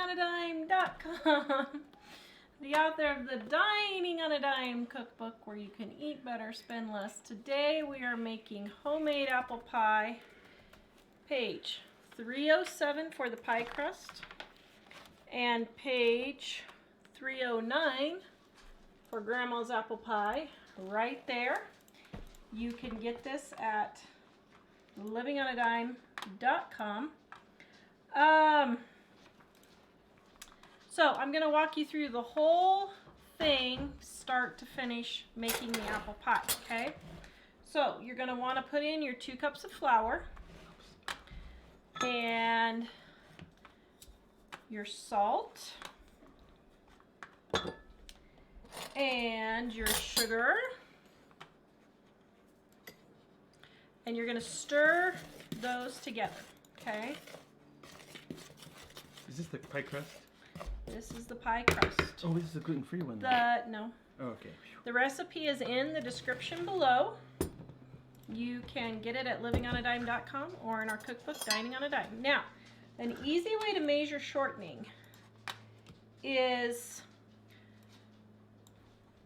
livingonadime.com, the author of the Dining on a Dime cookbook where you can eat better, spend less. Today we are making homemade apple pie. Page 307 for the pie crust and page 309 for Grandma's apple pie right there. You can get this at livingonadime.com. So I'm going to walk you through the whole thing, start to finish, making the apple pie, okay? So you're going to want to put in your 2 cups of flour and your salt and your sugar, and you're going to stir those together, okay? Is this the pie crust? This is the pie crust. Oh, this is a gluten-free one. No. Oh, okay. The recipe is in the description below. You can get it at livingonadime.com or in our cookbook, Dining on a Dime. Now, an easy way to measure shortening is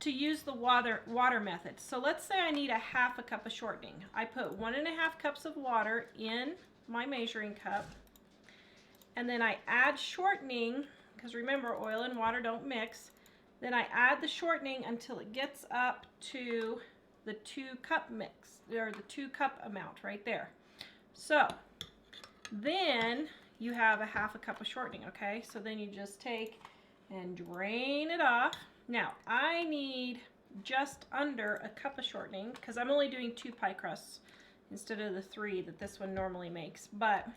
to use the water method. So let's say I need a 1/2 cup of shortening. I put 1.5 cups of water in my measuring cup, and then I add shortening, because remember, oil and water don't mix. Then I add the shortening until it gets up to the 2 cup mix, or the 2 cup amount right there. So then you have a 1/2 cup of shortening, okay? So then you just take and drain it off. Now I need just under a cup of shortening because I'm only doing 2 pie crusts instead of the 3 that this one normally makes. But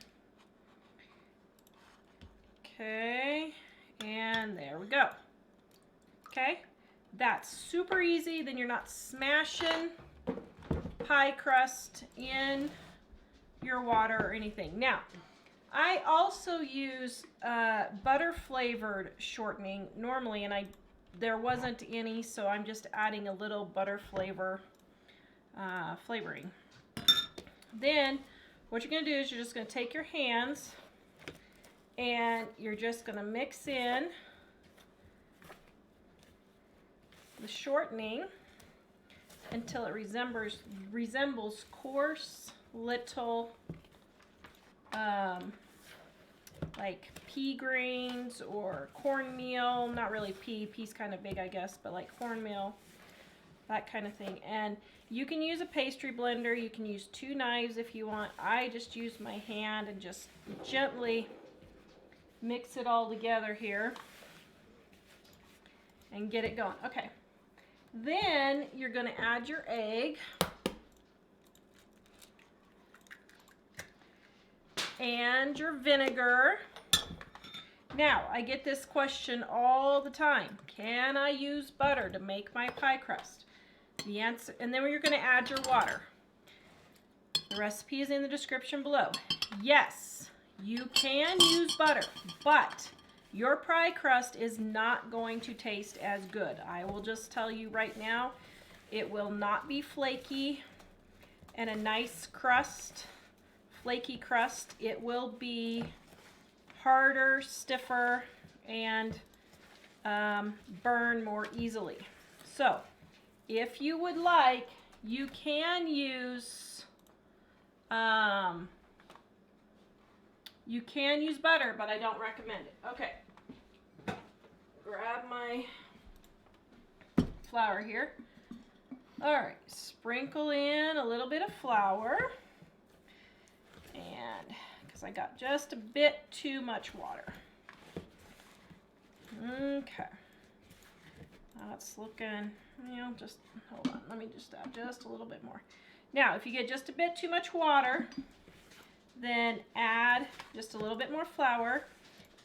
okay, and there we go. Okay, that's super easy. Then you're not smashing pie crust in your water or anything. Now, I also use butter flavored shortening normally, and there wasn't any, so I'm just adding a little butter flavoring. Then what you're going to do is you're just going to take your hands and you're just going to mix in the shortening until it resembles coarse little like pea grains or cornmeal. Not really pea's kind of big, I guess, but like cornmeal, that kind of thing. And you can use a pastry blender, you can use 2 knives if you want. I just use my hand and just gently mix it all together here and get it going. Okay, then you're going to add your egg and your vinegar. Now, I get this question all the time. Can I use butter to make my pie crust? The answer, and then you're going to add your water. The recipe is in the description below. Yes, you can use butter, but your pie crust is not going to taste as good. I will just tell you right now, it will not be flaky and a nice crust, flaky crust. It will be harder, stiffer, and burn more easily. So if you would like, you can use butter, but I don't recommend it. Okay, grab my flour here. All right, sprinkle in a little bit of flour, and because I got just a bit too much water. Okay, that's looking, just hold on, let me just add just a little bit more. Now, if you get just a bit too much water, then add just a little bit more flour.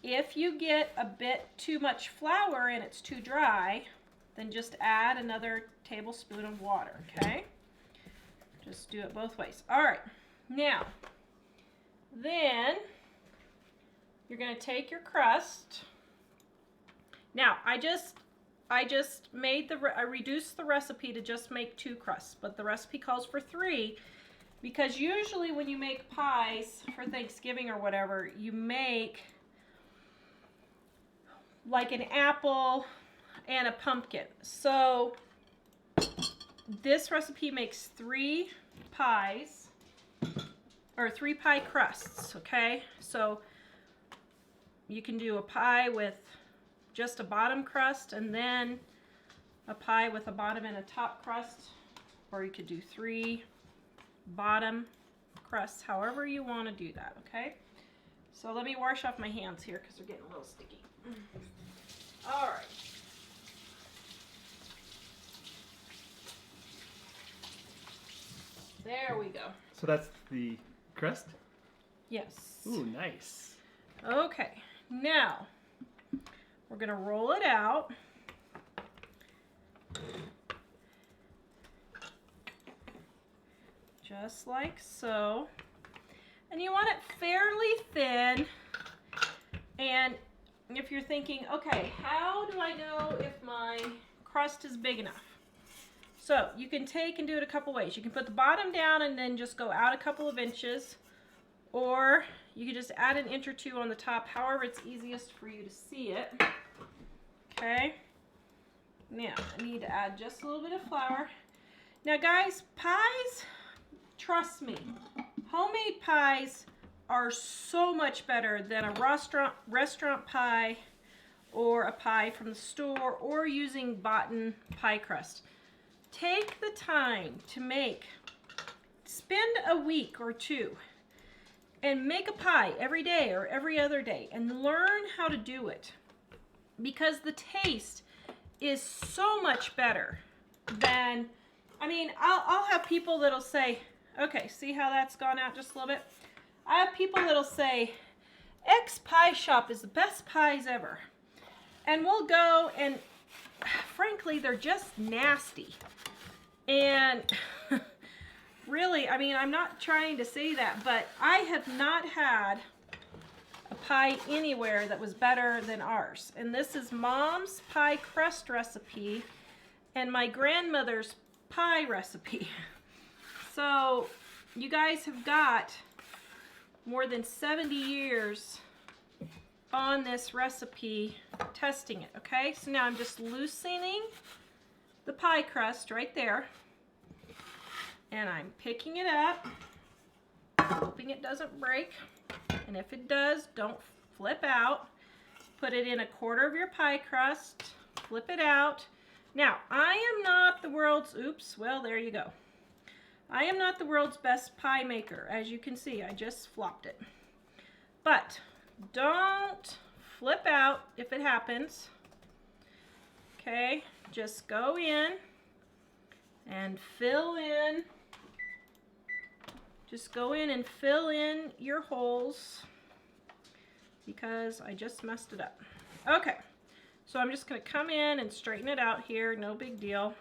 If you get a bit too much flour and it's too dry, then just add another tablespoon of water, okay? Just do it both ways. All right, now, then you're going to take your crust. Now, I just I reduced the recipe to just make 2 crusts, but the recipe calls for 3 because usually when you make pies for Thanksgiving or whatever, you make like an apple and a pumpkin. So this recipe makes 3 pies, or 3 pie crusts, okay? So you can do a pie with just a bottom crust and then a pie with a bottom and a top crust, or you could do 3 bottom crusts, however you want to do that, okay? So let me wash off my hands here because they're getting a little sticky. All right. There we go. So that's the crust? Yes. Ooh, nice. Okay, now we're going to roll it out. Just like so. And you want it fairly thin. And if you're thinking, okay, how do I know if my crust is big enough? So you can take and do it a couple ways. You can put the bottom down and then just go out a couple of inches. Or you can just add an inch or 2 on the top, however it's easiest for you to see it. Okay. Now, I need to add just a little bit of flour. Now guys, pies, trust me, homemade pies are so much better than a restaurant pie or a pie from the store or using bought pie crust. Take the time to spend a week or 2 and make a pie every day or every other day and learn how to do it, because the taste is so much better than, I mean, I'll have people that'll say, okay, see how that's gone out just a little bit? I have people that'll say, X pie shop is the best pies ever. And we'll go and frankly, they're just nasty. And really, I mean, I'm not trying to say that, but I have not had a pie anywhere that was better than ours. And this is Mom's pie crust recipe and my grandmother's pie recipe. So you guys have got more than 70 years on this recipe testing it, okay? So now I'm just loosening the pie crust right there. And I'm picking it up, hoping it doesn't break. And if it does, don't flip out. Put it in a quarter of your pie crust, flip it out. Now, I am not the world's, oops, well, there you go. I am not the world's best pie maker. As you can see, I just flopped it. But don't flip out if it happens. Okay, just go in and fill in. Just go in and fill in your holes because I just messed it up. Okay, so I'm just going to come in and straighten it out here. No big deal.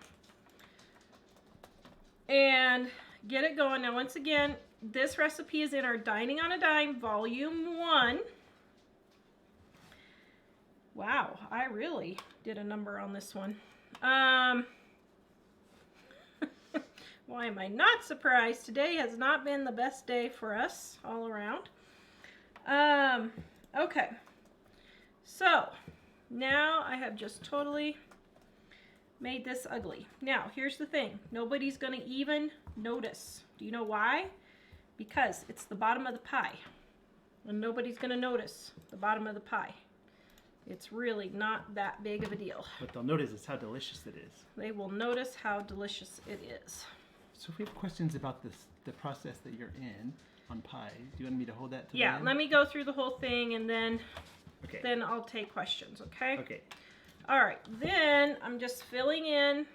And get it going. Now, once again, this recipe is in our Dining on a Dime Volume 1. Wow, I really did a number on this one. Why am I not surprised? Today has not been the best day for us all around. Okay, so now I have just totally made this ugly. Now, here's the thing. Nobody's going to even notice. Do you know why? Because it's the bottom of the pie. And nobody's going to notice the bottom of the pie. It's really not that big of a deal. What they'll notice is how delicious it is. They will notice how delicious it is. So if we have questions about the process that you're in on pies, do you want me to hold that to the Yeah, end? let me go through the whole thing and then Okay. I'll take questions, okay? Okay. All right, then I'm just filling in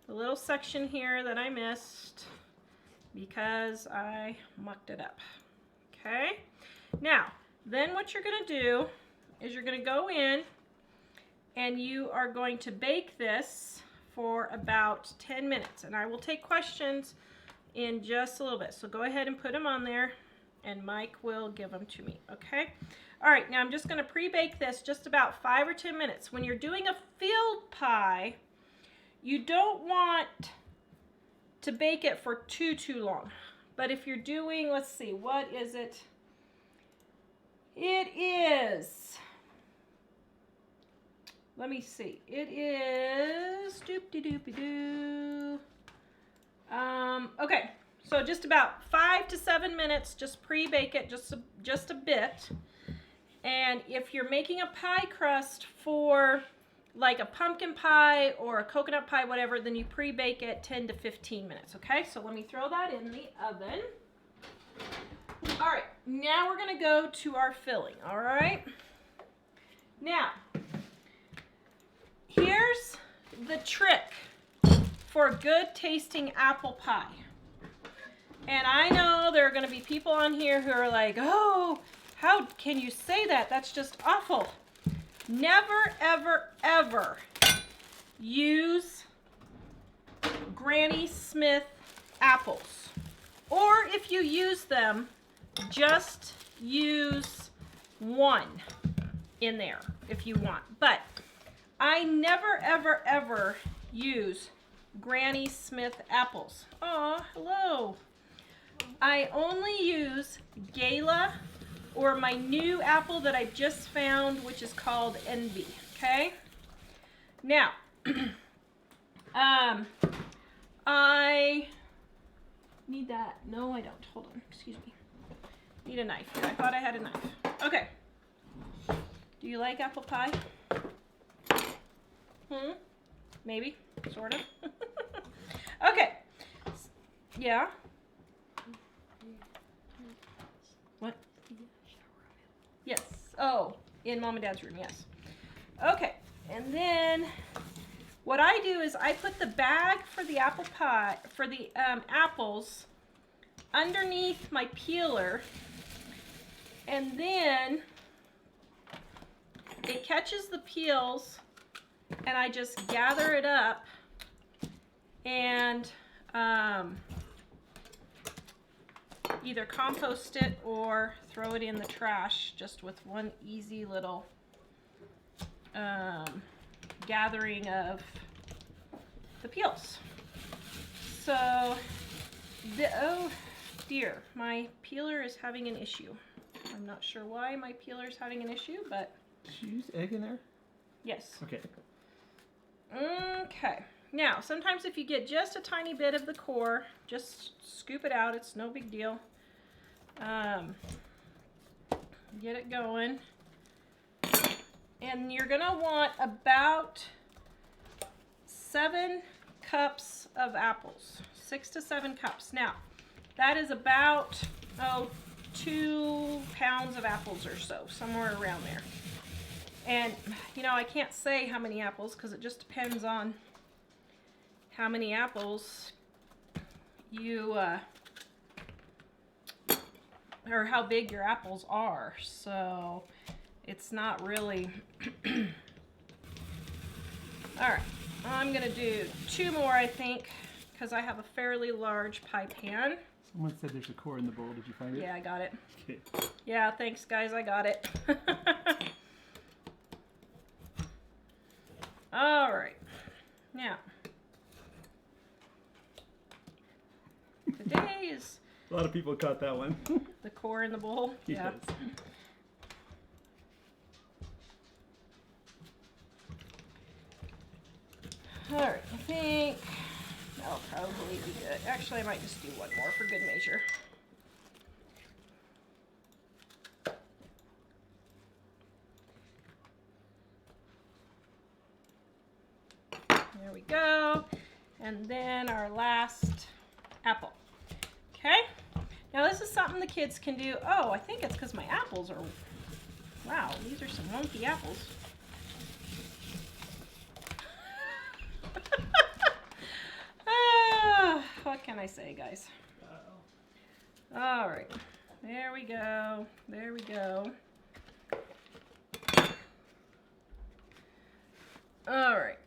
the little section here that I missed because I mucked it up, okay? Now, then what you're going to do is you're going to go in and you are going to bake this for about 10 minutes. And I will take questions in just a little bit. So go ahead and put them on there and Mike will give them to me, okay? All right, now I'm just going to pre-bake this just about 5 or 10 minutes. When you're doing a field pie, you don't want to bake it for too long. But if you're doing, let's see, what is it? It is let me see. It is doop-de-doop-de-doo. Okay, so just about 5 to 7 minutes. Just pre-bake it just a bit. And if you're making a pie crust for like a pumpkin pie or a coconut pie, whatever, then you pre-bake it 10 to 15 minutes. Okay, so let me throw that in the oven. All right, now we're gonna go to our filling. All right. Now, here's the trick for good tasting apple pie. And I know there are going to be people on here who are like, oh, how can you say that? That's just awful. Never, ever, ever use Granny Smith apples. Or if you use them, just use one in there if you want. But I never, ever, ever use Granny Smith apples. Aw, hello. I only use Gala or my new apple that I just found, which is called Envy. Okay? Now, I need that. No, I don't. Hold on. Excuse me. Need a knife. I thought I had a knife. Okay. Do you like apple pie? Maybe. Sort of. Okay. Yeah. What? Yes. Oh, in Mom and Dad's room, yes. Okay. And then what I do is I put the bag for the apple pie, for the apples, underneath my peeler, and then it catches the peels, and I just gather it up and either compost it or throw it in the trash just with one easy little gathering of the peels. So, oh dear, my peeler is having an issue. I'm not sure why my peeler is having an issue, but... Did you use egg in there? Yes. Okay. Okay. Now, sometimes if you get just a tiny bit of the core, just scoop it out. It's no big deal. Get it going. And you're going to want about 7 cups of apples. 6 to 7 cups. Now, that is about, 2 pounds of apples or so, somewhere around there. And, you know, I can't say how many apples because it just depends on how many apples you, or how big your apples are. So, it's not really... Alright, I'm going to do 2 more, I think, because I have a fairly large pie pan. Someone said there's a core in the bowl. Did you find it? Yeah, I got it. Okay. Yeah, thanks, guys. I got it. All right. Now, today is A lot of people caught that one. the core in the bowl. Yes. Yeah. All right. I think that'll probably be good. Actually, I might just do one more for good measure. There we go. And then our last apple. Okay. Now this is something the kids can do. Oh, I think it's because my apples are, wow, these are some wonky apples. What can I say, guys? All right. There we go. There we go. All right.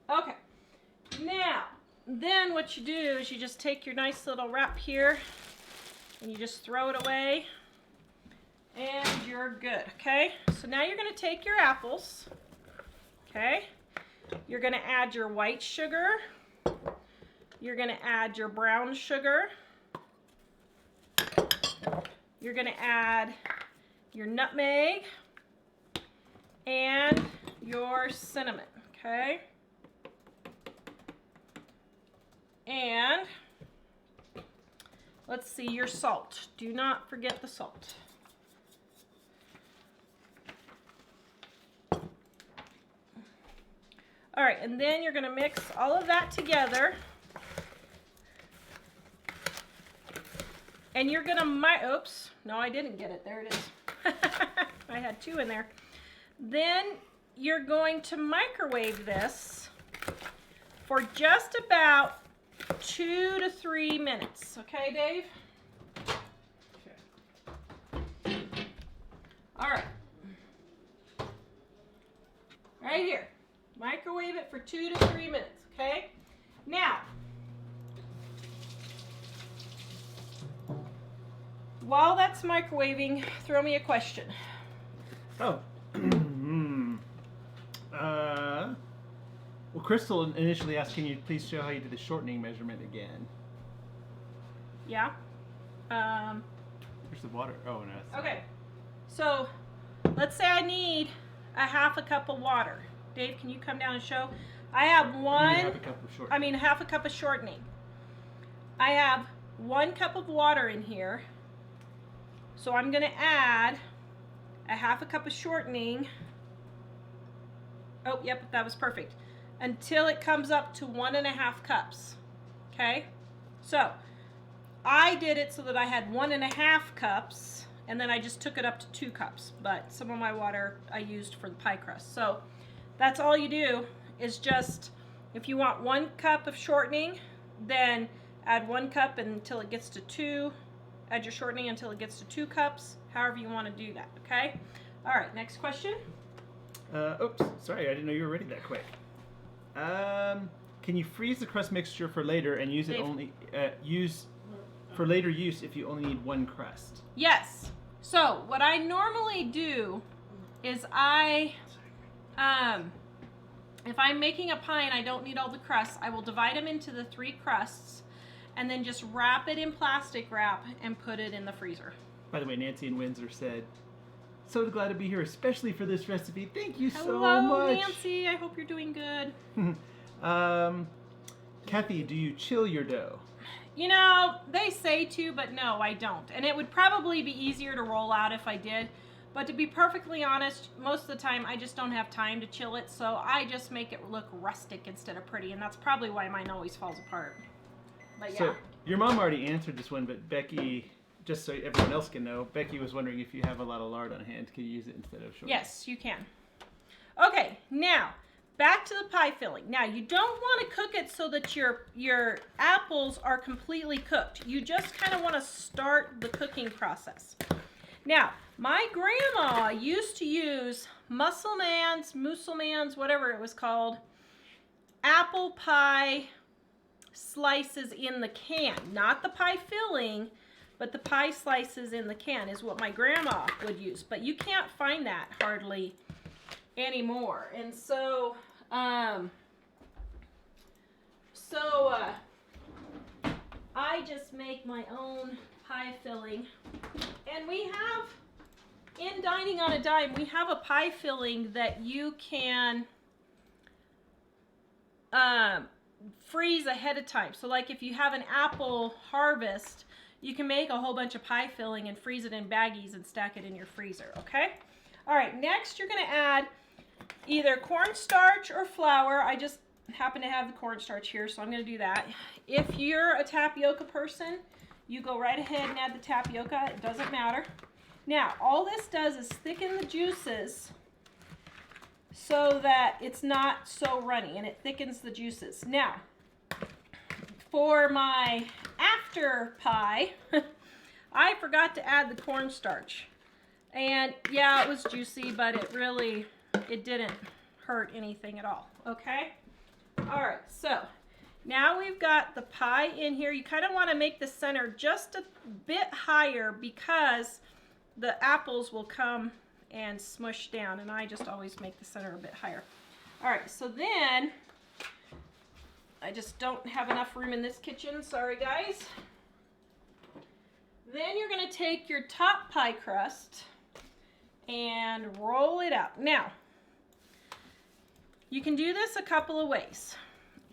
Okay, now, then what you do is you just take your nice little wrap here and you just throw it away and you're good, okay? So now you're going to take your apples, okay? You're going to add your white sugar. You're going to add your brown sugar. You're going to add your nutmeg, and your cinnamon, okay? And let's see, your salt. Do not forget the salt. All right, and then you're gonna mix all of that together. And you're gonna, oops, no, I didn't get it, there it is. I had 2 in there. Then you're going to microwave this for just about 2 to 3 minutes. Okay, Dave? Okay. All right. Right here. Microwave it for 2 to 3 minutes, okay? Now, while that's microwaving, throw me a question. Oh. Well, Crystal initially asked, can you please show how you did the shortening measurement again? Yeah? Where's the water? Oh, no. That's Okay. So, let's say I need a half a cup of water. Dave, can you come down and show? I have half a cup of shortening. half a cup of shortening. I have 1 cup of water in here. So I'm going to add a half a cup of shortening. Oh, yep, that was perfect. Until it comes up to 1.5 cups. Okay? So, I did it so that I had 1.5 cups, and then I just took it up to 2 cups. But some of my water I used for the pie crust. So, that's all you do is just, if you want 1 cup of shortening, then add 1 cup until it gets to 2. Add your shortening until it gets to 2 cups, however you want to do that, okay? All right, next question. Oops, sorry, I didn't know you were ready that quick. Can you freeze the crust mixture for later and use it only for later use if you only need 1 crust? Yes. So what I normally do is if I'm making a pie and I don't need all the crusts, I will divide them into the 3 crusts and then just wrap it in plastic wrap and put it in the freezer. By the way, Nancy in Windsor said, so glad to be here, especially for this recipe. Thank you so Hello, much. Nancy. I hope you're doing good. Kathy, do you chill your dough? You know, they say to, but no, I don't. And it would probably be easier to roll out if I did. But to be perfectly honest, most of the time I just don't have time to chill it, so I just make it look rustic instead of pretty, and that's probably why mine always falls apart. But yeah. So, your mom already answered this one, but Becky, just so everyone else can know, Becky was wondering if you have a lot of lard on hand, can you use it instead of shortening? Yes, you can. Okay, now, back to the pie filling. Now, you don't want to cook it so that your apples are completely cooked. You just kind of want to start the cooking process. Now, my grandma used to use Musselman's, whatever it was called, apple pie slices in the can. Not the pie filling, but the pie slices in the can is what my grandma would use. But you can't find that hardly anymore. And so, I just make my own pie filling. And we have, in Dining on a Dime, we have a pie filling that you can freeze ahead of time. So like if you have an apple harvest, you can make a whole bunch of pie filling and freeze it in baggies and stack it in your freezer, okay? All right, next you're gonna add either cornstarch or flour. I just happen to have the cornstarch here, so I'm gonna do that. If you're a tapioca person, you go right ahead and add the tapioca, it doesn't matter. Now, all this does is thicken the juices so that it's not so runny, and it thickens the juices. Now, for my after pie, I forgot to add the cornstarch. And yeah, it was juicy, but it didn't hurt anything at all, okay? All right, so now we've got the pie in here. You kind of want to make the center just a bit higher because the apples will come and smush down, and I just always make the center a bit higher. All right, so then I just don't have enough room in this kitchen, sorry guys. Then you're going to take your top pie crust and roll it out. Now, you can do this a couple of ways.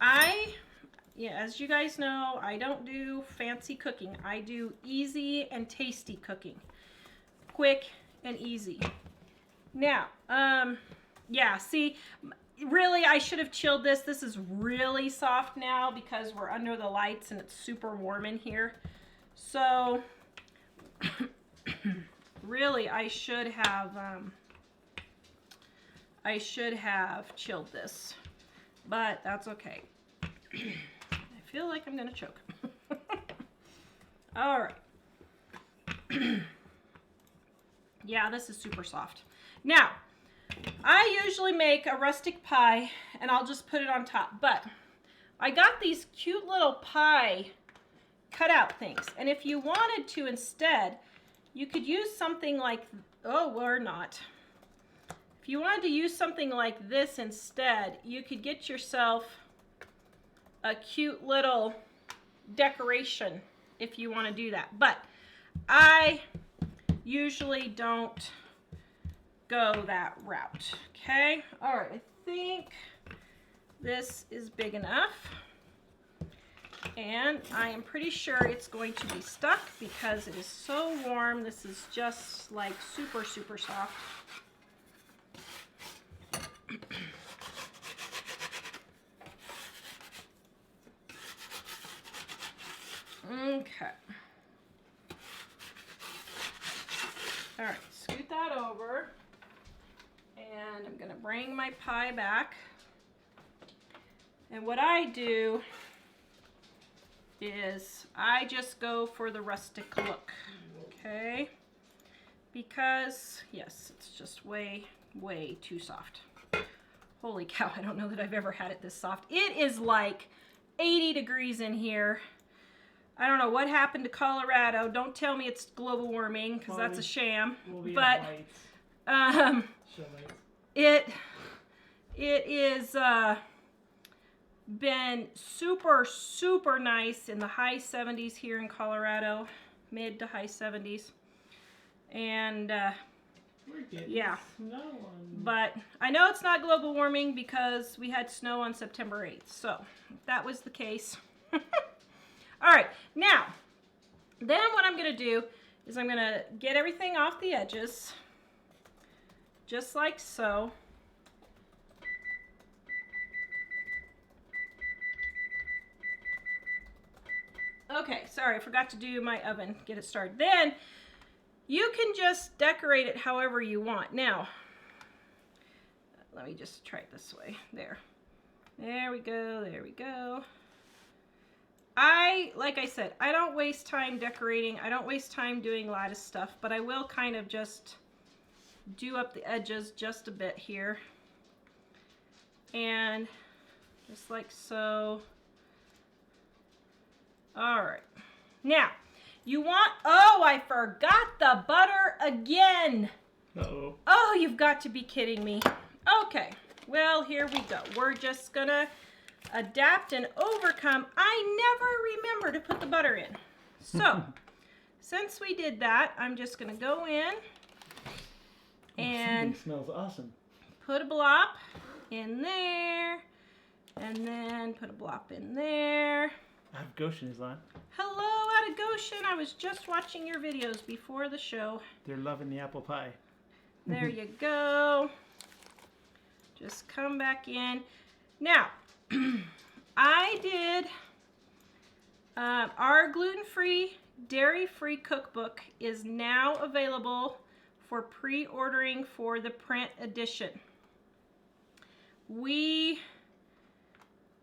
As you guys know, I don't do fancy cooking. I do easy and tasty cooking. Quick and easy. Now, see, really I should have chilled this. This is really soft now because we're under the lights and it's super warm in here. So, really I should have chilled this, but that's okay. I feel like I'm gonna choke. All right. Yeah, this is super soft. Now, I usually make a rustic pie and I'll just put it on top, but I got these cute little pie cutout things, and if you wanted to instead, you could use something like, or not. If you wanted to use something like this instead, you could get yourself a cute little decoration if you want to do that. But I usually don't go that route. Okay? All right, I think this is big enough. And I am pretty sure it's going to be stuck because it is so warm. This is just like super, super soft. Okay. All right, scoot that over. And I'm gonna bring my pie back. And what I do is I just go for the rustic look, okay? Because, yes, it's just way, way too soft. Holy cow, I don't know that I've ever had it this soft. It is like 80 degrees in here. I don't know what happened to Colorado. Don't tell me it's global warming, because that's a sham. But it is been super, super nice in the high 70s here in Colorado, mid to high 70s. And we're getting snow on. But I know it's not global warming because we had snow on September 8th. So if that was the case. All right, now, then what I'm going to do is I'm going to get everything off the edges, just like so. Okay, sorry, I forgot to do my oven, get it started. Then you can just decorate it however you want. Now, let me just try it this way. There we go, there we go. Like I said, I don't waste time decorating. I don't waste time doing lattice stuff, but I will kind of just do up the edges just a bit here. And just like so. All right. Now, you want, oh, I forgot the butter again. Uh-oh. Oh, you've got to be kidding me. Okay, well, here we go. We're just gonna adapt and overcome. I never remember to put the butter in. So, since we did that, I'm just gonna go in and smells awesome. Put a blop in there, and then put a blop in there. Out of Goshen is on. Hello, out of Goshen. I was just watching your videos before the show. They're loving the apple pie. There you go. Just come back in. Now, I did our gluten-free, dairy-free cookbook is now available for pre-ordering for the print edition. We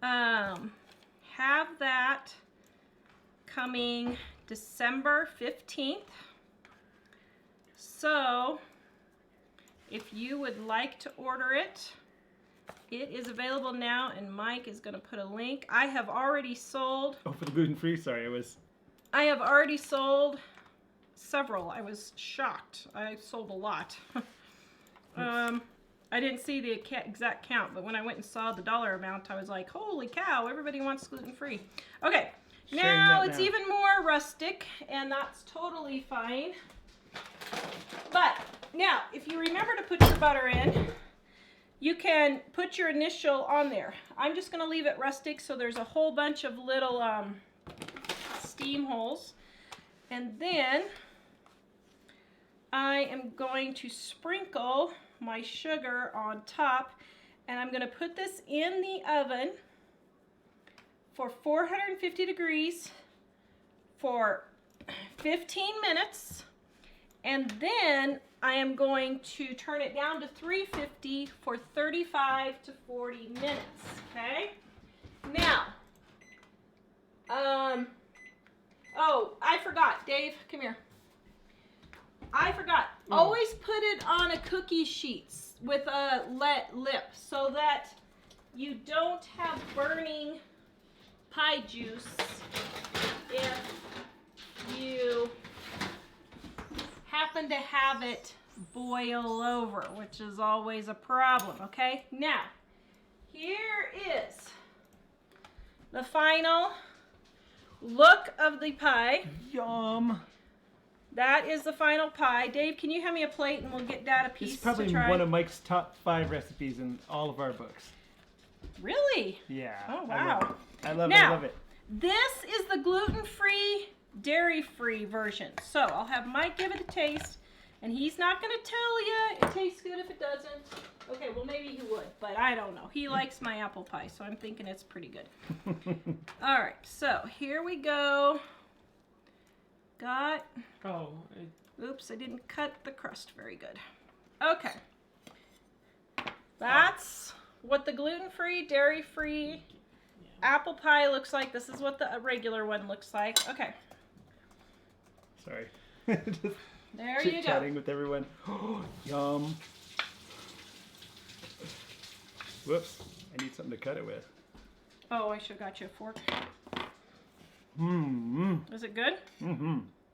have that coming December 15th. So, if you would like to order it, it is available now, and Mike is going to put a link. I have already sold. Oh, for the gluten-free? Sorry, I have already sold several. I was shocked. I sold a lot. I didn't see the exact count, but when I went and saw the dollar amount, I was like, holy cow, everybody wants gluten-free. Okay, now it's even more rustic, and that's totally fine. But now, if you remember to put your butter in, you can put your initial on there. I'm just going to leave it rustic so there's a whole bunch of little steam holes. And then I am going to sprinkle my sugar on top, and I'm going to put this in the oven for 450 degrees for 15 minutes, and then I am going to turn it down to 350 for 35 to 40 minutes, okay? Now, oh, I forgot. Dave, come here. I forgot. Always put it on a cookie sheet with a lip so that you don't have burning pie juice if you happen to have it boil over, which is always a problem, okay? Now, here is the final look of the pie. Yum. That is the final pie. Dave, can you hand me a plate and we'll get Dad a piece It's probably to try? one of Mike's top 5 recipes in all of our books. Really? Yeah. Oh, wow. I love Now, it. This is the gluten-free, dairy-free version. So I'll have Mike give it a taste, and he's not going to tell you it tastes good if it doesn't. Okay, well maybe he would, but I don't know. He likes my apple pie, so I'm thinking it's pretty good. All right, so here we go. Got... Oh. Oops, I didn't cut the crust very good. Okay. That's what the gluten-free, dairy-free apple pie looks like. This is what the regular one looks like. Okay. Sorry. Just There you go. chatting with everyone. Yum. Whoops. I need something to cut it with. Oh, I should have got you a fork. Mmm. Is it good? Mm-hmm.